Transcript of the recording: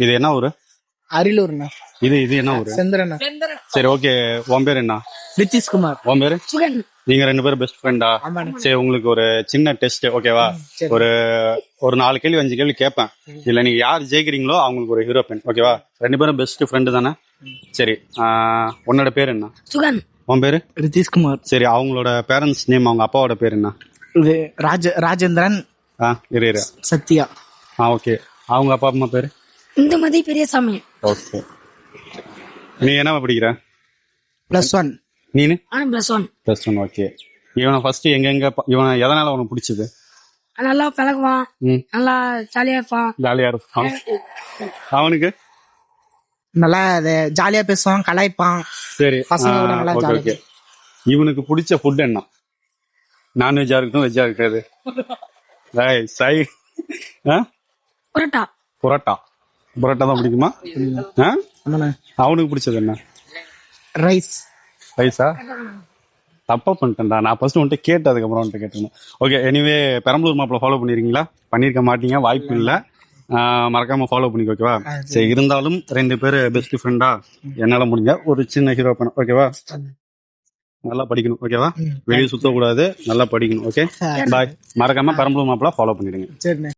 இது என்ன ஊரு? அரியலூர்ண்ணா. இது என்ன ஊரு? செந்திரண்ணா. சரி ஓகே, உன் பேர் என்ன? நிதிஷ்குமார். உன் பேரு? நீங்க 2 பேரும் பெஸ்ட் ஃப்ரெண்டா? சரி, உங்களுக்கு ஒரு சின்ன டெஸ்ட் ஓகேவா? ஒரு 4 கேள்வி 5 கேள்வி கேட்பேன். இல்ல நீங்க யார் ஜெயிக்கிறீங்களோ அவங்களுக்கு ஒரு ஹீரோ பென் ஓகேவா? 2 பேரும் பெஸ்ட் ஃப்ரெண்டு தானே? சரி, உன்னோட பேர் என்ன? சுகன். உன் பேரு? நிதிஷ்குமார். சரி, அவங்களோட பேரண்ட்ஸ் நேம், அவங்க அப்பாவோட பேர் என்ன? இது ராஜேந்திரன். இரு சத்யா. ஓகே, அவங்க அப்பா அம்மா பேரு? இந்துமதி பெரியசாமி. ஓகே, நீ என்ன படிக்கிற? +1. நீனு? +1. ஓகே. இவனை ஃபர்ஸ்ட் இவனை எதனால உனக்கு பிடிச்சது? நல்லா பழகுவான், நல்லா ஜாலியா இருப்பான். அவனுக்கு நல்லா ஜாலியா பேசுவான், கலாய்ப்பான். சரி, ஓகே. இவனுக்கு பிடிச்ச ஃபுட் என்ன? நான்வெஜ்ஜா இருக்கட்டும், வெஜ்ஜா இருக்காது? புரோட்டா தான் பிடிக்குமா? அவனுக்கு பிடிச்சது என்ன? ரைஸா? தப்பா பண்ணிட்டேன்டா. நான் ஃபர்ஸ்ட் வந்துட்டு கேட்டு அதுக்கப்புறம் வந்துட்டு கேட்டேன். ஓகே, எனிவே பெரம்பலூர் மாப்பிள்ள ஃபாலோ பண்ணிருக்கீங்களா? பண்ணிருக்க மாட்டீங்க, வாய்ப்பு இல்லை. மறக்காம ஃபாலோ பண்ணிக்க ஓகேவா? சரி, இருந்தாலும் 2 பேரு பெஸ்ட் ஃப்ரெண்டா, என்னால முடிஞ்ச ஒரு சின்ன ஹீரோ பண்ண ஓகேவா? நல்லா படிக்கணும் ஓகேவா? வெளியே சுத்தக்கூடாது, நல்லா படிக்கணும் ஓகே. பாய். மறக்காம பெரம்பலூர் மாப்பிள்ள ஃபாலோ பண்ணிடுங்க.